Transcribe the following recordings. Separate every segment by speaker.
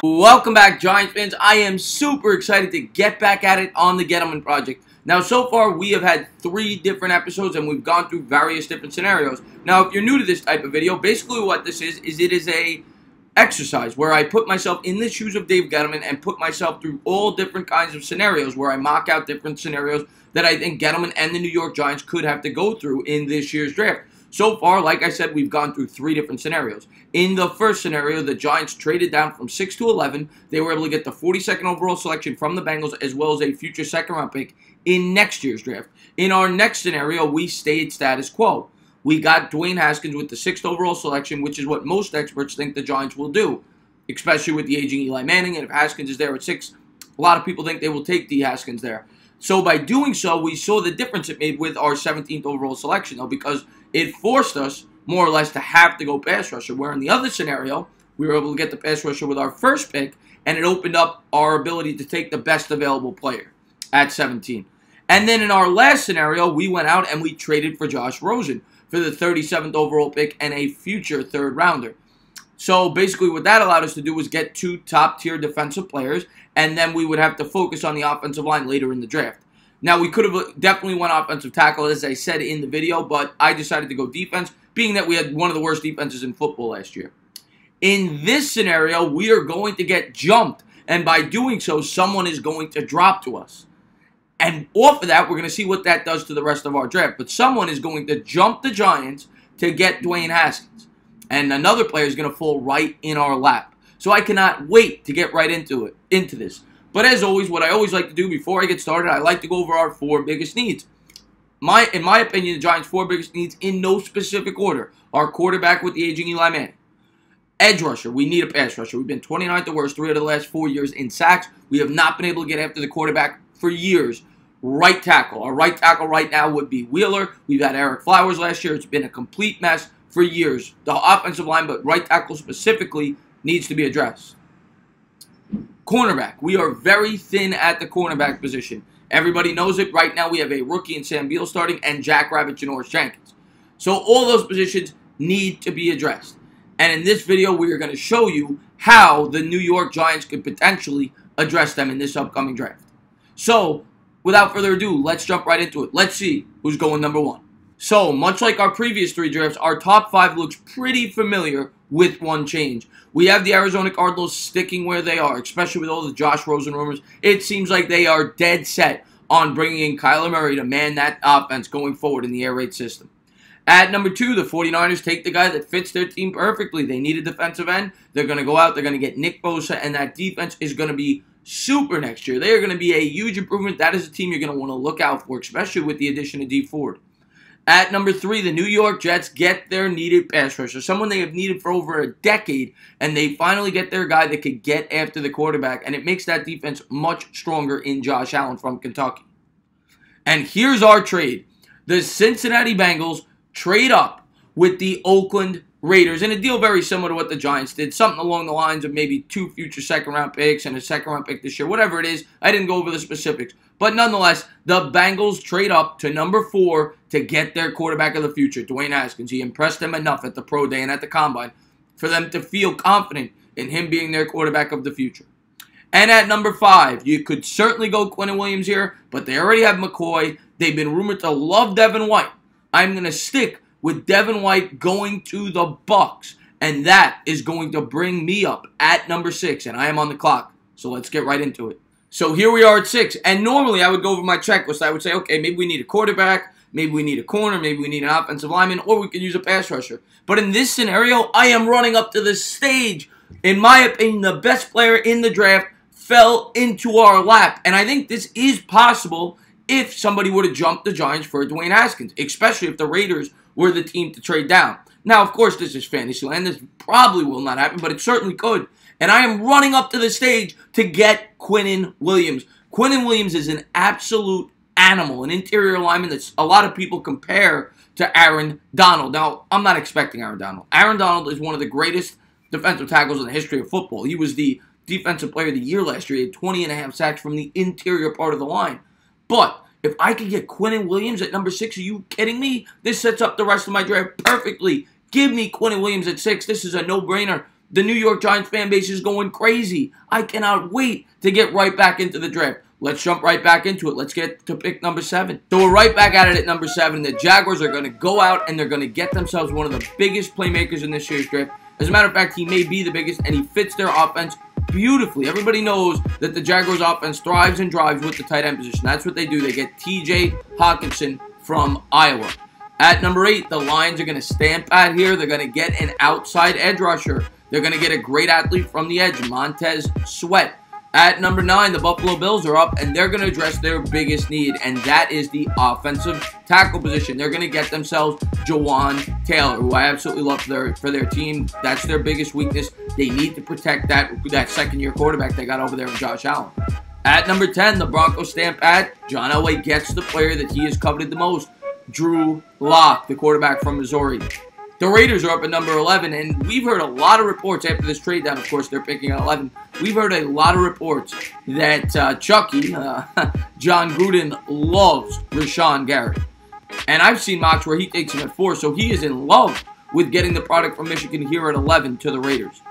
Speaker 1: Welcome back, Giants fans. I am super excited to get back at it on the Gettleman project. Now, so far, we have had 3 different episodes, and we've gone through various different scenarios. Now, if you're new to this type of video, basically what this is it is a exercise where I put myself in the shoes of Dave Gettleman and put myself through all different kinds of scenarios where I mock out different scenarios that I think Gettleman and the New York Giants could have to go through in this year's draft. So far, like I said, we've gone through 3 different scenarios. In the first scenario, the Giants traded down from 6 to 11. They were able to get the 42nd overall selection from the Bengals as well as a future second-round pick in next year's draft. In our next scenario, we stayed status quo. We got Dwayne Haskins with the 6th overall selection, which is what most experts think the Giants will do, especially with the aging Eli Manning. And if Haskins is there at 6, a lot of people think they will take D. Haskins there. So by doing so, we saw the difference it made with our 17th overall selection, though, because it forced us, more or less, to have to go pass rusher, where in the other scenario, we were able to get the pass rusher with our first pick, and it opened up our ability to take the best available player at 17. And then in our last scenario, we went out and we traded for Josh Rosen for the 37th overall pick and a future 3rd rounder. So basically what that allowed us to do was get 2 top-tier defensive players, and then we would have to focus on the offensive line later in the draft. Now, we could have definitely went offensive tackle, as I said in the video, but I decided to go defense, being that we had one of the worst defenses in football last year. In this scenario, we are going to get jumped, and by doing so, someone is going to drop to us. And off of that, we're going to see what that does to the rest of our draft. But someone is going to jump the Giants to get Dwayne Haskins. And another player is going to fall right in our lap. So I cannot wait to get right into this. But as always, what I always like to do before I get started, I like to go over our 4 biggest needs. In my opinion, the Giants' 4 biggest needs in no specific order are quarterback with the aging Eli Manning. Edge rusher, we need a pass rusher. We've been 29th or worse 3 out of the last 4 years in sacks. We have not been able to get after the quarterback for years. Right tackle. Our right tackle right now would be Wheeler. We've had Eric Flowers last year. It's been a complete mess for years. The offensive line, but right tackle specifically, needs to be addressed. Cornerback. We are very thin at the cornerback position. Everybody knows it. Right now we have a rookie in Sam Beal starting and Jack Rabbit Janoris Jenkins. So all those positions need to be addressed. And in this video we are going to show you how the New York Giants could potentially address them in this upcoming draft. So without further ado, let's jump right into it. Let's see who's going number 1. So, much like our previous 3 drafts, our top 5 looks pretty familiar with one change. We have the Arizona Cardinals sticking where they are, especially with all the Josh Rosen rumors. It seems like they are dead set on bringing in Kyler Murray to man that offense going forward in the air raid system. At number 2, the 49ers take the guy that fits their team perfectly. They need a defensive end. They're going to go out. They're going to get Nick Bosa, and that defense is going to be super next year. They are going to be a huge improvement. That is a team you're going to want to look out for, especially with the addition of Dee Ford. At number 3, the New York Jets get their needed pass rusher, someone they have needed for over a decade, and they finally get their guy that could get after the quarterback, and it makes that defense much stronger in Josh Allen from Kentucky. And here's our trade. The Cincinnati Bengals trade up with the Oakland Raiders in a deal very similar to what the Giants did, something along the lines of maybe 2 future second-round picks and a second-round pick this year, whatever it is. I didn't go over the specifics. But nonetheless, the Bengals trade up to number 4 to get their quarterback of the future, Dwayne Haskins. He impressed them enough at the Pro Day and at the Combine for them to feel confident in him being their quarterback of the future. And at number 5, you could certainly go Quinnen Williams here, but they already have McCoy. They've been rumored to love Devin White. I'm going to stick with Devin White going to the Bucs, and that is going to bring me up at number 6, and I am on the clock, so let's get right into it. So here we are at 6, and normally I would go over my checklist. I would say, okay, maybe we need a quarterback, maybe we need a corner, maybe we need an offensive lineman, or we could use a pass rusher. But in this scenario, I am running up to the stage. In my opinion, the best player in the draft fell into our lap, and I think this is possible if somebody would have jumped the Giants for Dwayne Haskins, especially if the Raiders were the team to trade down. Now, of course, this is fantasy land. This probably will not happen, but it certainly could. And I am running up to the stage to get Quinnen Williams. Quinnen Williams is an absolute animal, an interior lineman that a lot of people compare to Aaron Donald. Now, I'm not expecting Aaron Donald. Aaron Donald is one of the greatest defensive tackles in the history of football. He was the Defensive Player of the Year last year. He had 20.5 sacks from the interior part of the line. But if I could get Quinnen Williams at number 6, are you kidding me? This sets up the rest of my draft perfectly. Give me Quinnen Williams at 6. This is a no-brainer. The New York Giants fan base is going crazy. I cannot wait to get right back into the draft. Let's jump right back into it. Let's get to pick number 7. So we're right back at it at number 7. The Jaguars are going to go out and they're going to get themselves one of the biggest playmakers in this year's draft. As a matter of fact, he may be the biggest, and he fits their offense beautifully. Everybody knows that the Jaguars offense thrives and drives with the tight end position. That's what they do. They get T.J. Hawkinson from Iowa. At number 8, the Lions are going to stamp at here. They're going to get an outside edge rusher. They're going to get a great athlete from the edge, Montez Sweat. At number 9, the Buffalo Bills are up, and they're going to address their biggest need, and that is the offensive tackle position. They're going to get themselves Jawan Taylor, who I absolutely love for their team. That's their biggest weakness. They need to protect that second-year quarterback they got over there with Josh Allen. At number 10, the Broncos stamp at John Elway gets the player that he has coveted the most, Drew Lock, the quarterback from Missouri. The Raiders are up at number 11, and we've heard a lot of reports after this trade down. Of course, they're picking at 11. We've heard a lot of reports that Chucky, John Gruden, loves Rashawn Gary. And I've seen mocks where he takes him at 4, so he is in love with getting the product from Michigan here at 11 to the Raiders.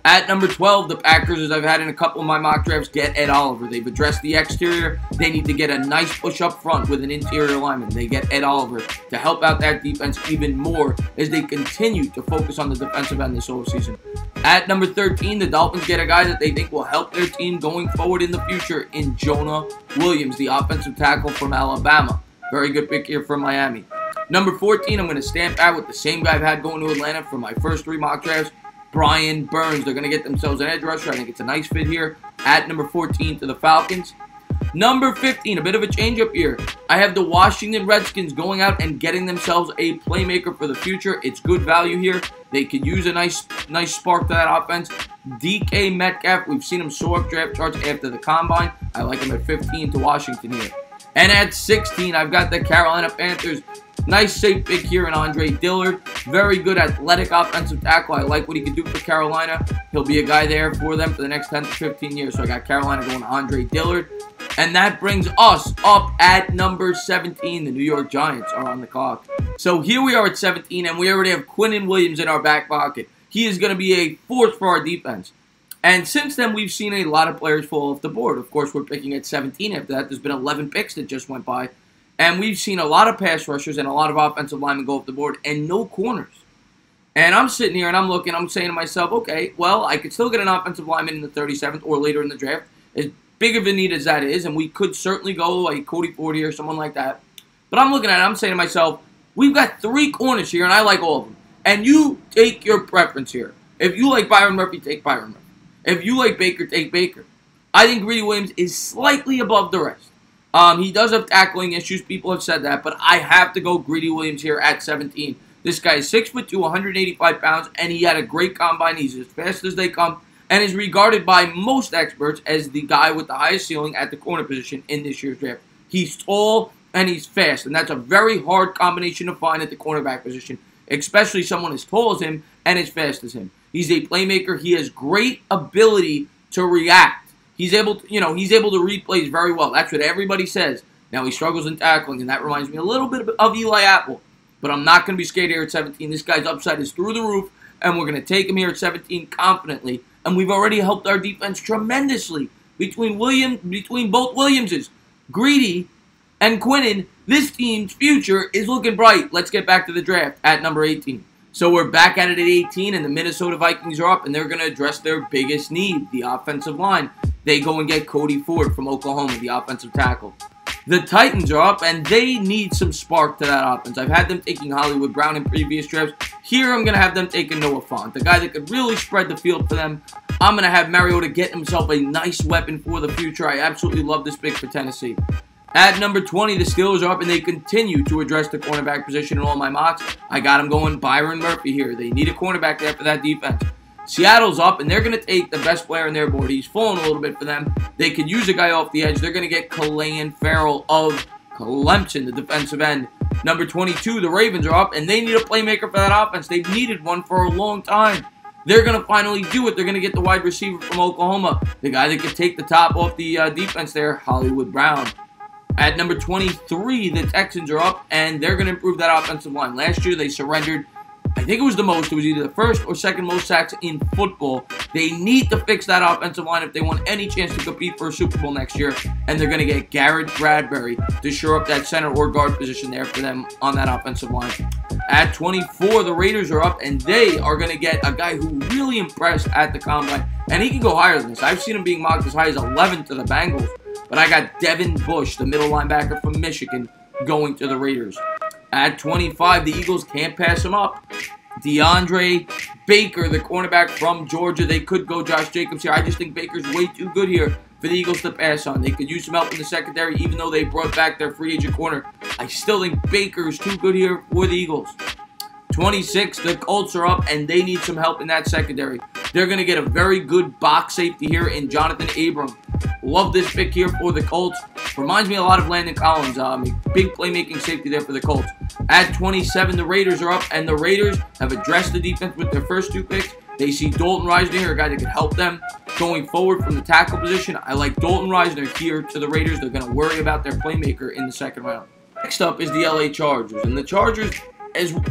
Speaker 1: At number 12, the Packers, as I've had in a couple of my mock drafts, get Ed Oliver. They've addressed the exterior. They need to get a nice push up front with an interior lineman. They get Ed Oliver to help out that defense even more as they continue to focus on the defensive end this whole season. At number 13, the Dolphins get a guy that they think will help their team going forward in the future in Jonah Williams, the offensive tackle from Alabama. Very good pick here from Miami. Number 14, I'm going to stamp out with the same guy I've had going to Atlanta for my first 3 mock drafts, Brian Burns. They're going to get themselves an edge rusher. I think it's a nice fit here. At number 14 to the Falcons. Number 15, a bit of a change up here. I have the Washington Redskins going out and getting themselves a playmaker for the future. It's good value here. They could use a nice spark to that offense. DK Metcalf, we've seen him soar up draft charts after the combine. I like him at 15 to Washington here. And at 16, I've got the Carolina Panthers. Nice safe pick here in Andre Dillard. Very good athletic offensive tackle. I like what he can do for Carolina. He'll be a guy there for them for the next 10 to 15 years. So I got Carolina going to Andre Dillard. And that brings us up at number 17. The New York Giants are on the clock. So here we are at 17, and we already have Quinnen Williams in our back pocket. He is going to be a force for our defense. And since then, we've seen a lot of players fall off the board. Of course, we're picking at 17 after that. There's been 11 picks that just went by. And we've seen a lot of pass rushers and a lot of offensive linemen go off the board and no corners. And I'm sitting here and I'm looking, I'm saying to myself, okay, well, I could still get an offensive lineman in the 37th or later in the draft, as big of a need as that is, and we could certainly go like Cody Ford here or someone like that. But I'm looking at it, I'm saying to myself, we've got 3 corners here and I like all of them. And you take your preference here. If you like Byron Murphy, take Byron Murphy. If you like Baker, take Baker. I think Greedy Williams is slightly above the rest. He does have tackling issues. People have said that. But I have to go Greedy Williams here at 17. This guy is 6'2", 185 pounds, and he had a great combine. He's as fast as they come and is regarded by most experts as the guy with the highest ceiling at the corner position in this year's draft. He's tall and he's fast, and that's a very hard combination to find at the cornerback position, especially someone as tall as him and as fast as him. He's a playmaker. He has great ability to react. He's able to, he's able to read plays very well. That's what everybody says. Now, he struggles in tackling, and that reminds me a little bit of Eli Apple. But I'm not going to be scared here at 17. This guy's upside is through the roof, and we're going to take him here at 17 confidently. And we've already helped our defense tremendously. Between both Williamses, Greedy and Quinnen, this team's future is looking bright. Let's get back to the draft at number 18. So we're back at it at 18, and the Minnesota Vikings are up, and they're going to address their biggest need, the offensive line. They go and get Cody Ford from Oklahoma, the offensive tackle. The Titans are up, and they need some spark to that offense. I've had them taking Hollywood Brown in previous drafts. Here I'm going to have them taking Noah Fant, the guy that could really spread the field for them. I'm going to have Mariota get himself a nice weapon for the future. I absolutely love this pick for Tennessee. At number 20, the Steelers are up, and they continue to address the cornerback position in all my mocks. I got them going Byron Murphy here. They need a cornerback there for that defense. Seattle's up, and they're going to take the best player on their board. He's fallen a little bit for them. They could use a guy off the edge. They're going to get Calais Farrell of Clemson, the defensive end. Number 22, the Ravens are up, and they need a playmaker for that offense. They've needed one for a long time. They're going to finally do it. They're going to get the wide receiver from Oklahoma, the guy that could take the top off the defense there, Hollywood Brown. At number 23, the Texans are up, and they're going to improve that offensive line. Last year, they surrendered I think it was the most. It was either the first or second most sacks in football. They need to fix that offensive line if they want any chance to compete for a Super Bowl next year. And they're going to get Garrett Bradbury to shore up that center or guard position there for them on that offensive line. At 24, the Raiders are up, and they are going to get a guy who really impressed at the Combine. And he can go higher than this. I've seen him being mocked as high as 11 to the Bengals. But I got Devin Bush, the middle linebacker from Michigan, going to the Raiders. At 25, the Eagles can't pass him up. DeAndre Baker, the cornerback from Georgia. They could go Josh Jacobs here. I just think Baker's way too good here for the Eagles to pass on. They could use some help in the secondary, even though they brought back their free agent corner. I still think Baker's too good here for the Eagles. 26, the Colts are up, and they need some help in that secondary. They're going to get a very good box safety here in Jonathan Abram. Love this pick here for the Colts. Reminds me a lot of Landon Collins. Big playmaking safety there for the Colts. At 27, the Raiders are up, and the Raiders have addressed the defense with their first 2 picks. They see Dalton Risner here, a guy that can help them going forward from the tackle position. I like Dalton Risner here to the Raiders. They're going to worry about their playmaker in the second round. Next up is the LA Chargers, and the Chargers,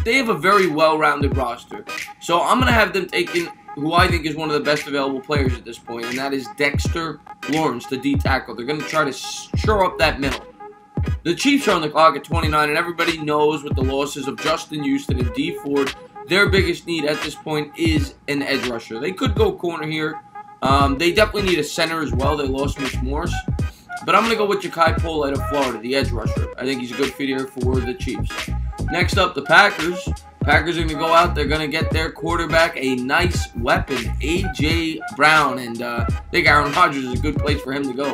Speaker 1: they have a very well-rounded roster. So I'm going to have them taking who I think is one of the best available players at this point, and that is Dexter Lawrence, the D-tackle. They're going to try to shore up that middle. The Chiefs are on the clock at 29, and everybody knows with the losses of Justin Houston and Dee Ford, their biggest need at this point is an edge rusher. They could go corner here. They definitely need a center as well. They lost Mitch Morse. But I'm going to go with Ja'Kai Pollard of Florida, the edge rusher. I think he's a good fit here for the Chiefs. Next up, the Packers. Packers are going to go out. They're going to get their quarterback a nice weapon, A.J. Brown. And I think Aaron Rodgers is a good place for him to go.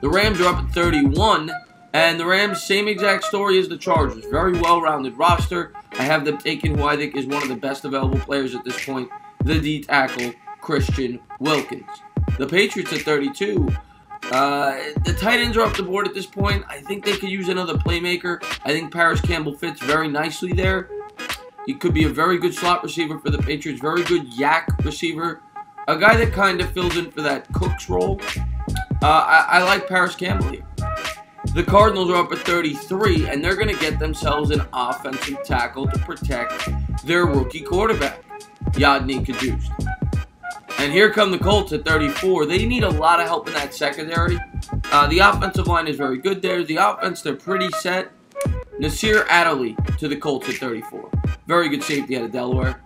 Speaker 1: The Rams are up at 31. And the Rams, same exact story as the Chargers. Very well-rounded roster. I have them taking who I think is one of the best available players at this point, the D-tackle, Christian Wilkins. The Patriots at 32. The tight ends are up the board at this point. I think they could use another playmaker. I think Paris Campbell fits very nicely there. He could be a very good slot receiver for the Patriots. Very good yak receiver. A guy that kind of fills in for that Cooks role. I like Paris Campbell here. The Cardinals are up at 33, and they're going to get themselves an offensive tackle to protect their rookie quarterback, Yadni Kajust. And here come the Colts at 34. They need a lot of help in that secondary. The offensive line is very good there. The offense, they're pretty set. Nasir Adderley to the Colts at 34. Very good safety out of Delaware.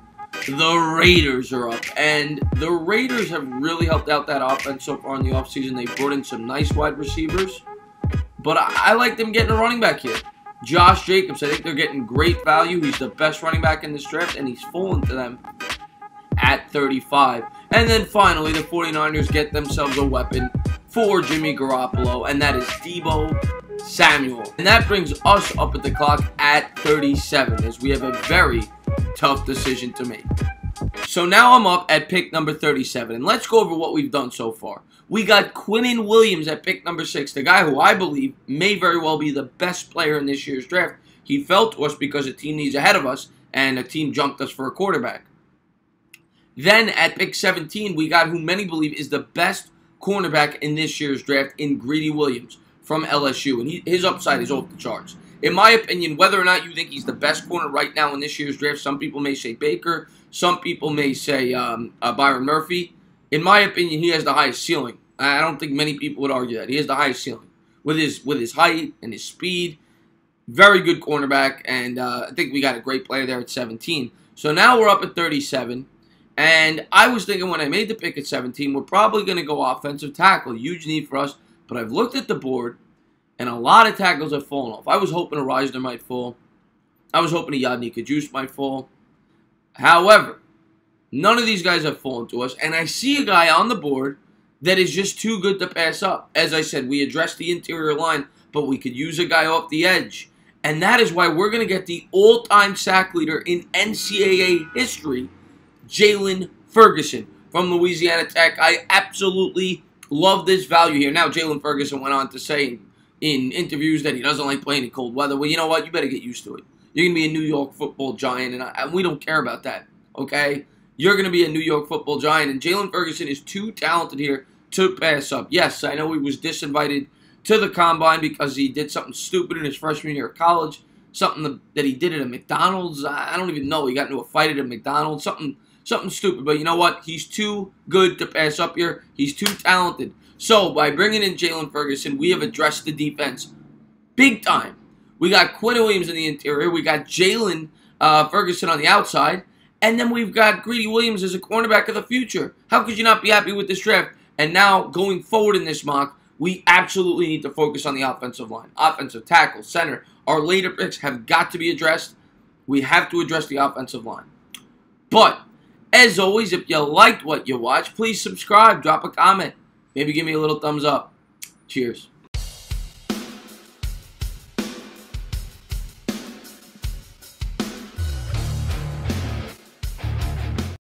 Speaker 1: The Raiders are up. And the Raiders have really helped out that offense so far in the offseason. They brought in some nice wide receivers. But I like them getting a running back here. Josh Jacobs, I think they're getting great value. He's the best running back in this draft, and he's fallen to them at 35. And then finally, the 49ers get themselves a weapon for Jimmy Garoppolo, and that is Deebo Samuel. And that brings us up at the clock at 37, as we have a very tough decision to make. So now I'm up at pick number 37, and let's go over what we've done so far. We got Quinnen Williams at pick number 6, the guy who I believe may very well be the best player in this year's draft. He fell to us because a team needs ahead of us, and a team jumped us for a quarterback. Then at pick 17, we got who many believe is the best cornerback in this year's draft in Greedy Williams from LSU, and his upside is off the charts. In my opinion, whether or not you think he's the best corner right now in this year's draft, some people may say Baker, some people may say Byron Murphy. In my opinion, he has the highest ceiling. I don't think many people would argue that. He has the highest ceiling with his height and his speed. Very good cornerback, and I think we got a great player there at 17. So now we're up at 37, and I was thinking when I made the pick at 17, we're probably going to go offensive tackle. Huge need for us, but I've looked at the board, and a lot of tackles have fallen off. I was hoping a Risner might fall. I was hoping a Yadni Kajust might fall. However, none of these guys have fallen to us, and I see a guy on the board that is just too good to pass up. As I said, we addressed the interior line, but we could use a guy off the edge. And that is why we're going to get the all-time sack leader in NCAA history, Jalen Ferguson from Louisiana Tech. I absolutely love this value here. Now, Jalen Ferguson went on to say in interviews that he doesn't like playing in cold weather. Well, you know what? You better get used to it. You're going to be a New York football giant, and we don't care about that, okay? You're going to be a New York football giant, and Jalen Ferguson is too talented here to pass up. Yes, I know he was disinvited to the Combine because he did something stupid in his freshman year of college. something that he did at a McDonald's. I don't even know. He got into a fight at a McDonald's. Something stupid. But you know what? He's too good to pass up here. He's too talented. So by bringing in Jalen Ferguson, we have addressed the defense big time. We got Quinn Williams in the interior. We got Jalen Ferguson on the outside. And then we've got Greedy Williams as a cornerback of the future. How could you not be happy with this draft? And now, going forward in this mock, we absolutely need to focus on the offensive line. Offensive tackle, center. Our later picks have got to be addressed. We have to address the offensive line. But, as always, if you liked what you watched, please subscribe, drop a comment. Maybe give me a little thumbs up. Cheers.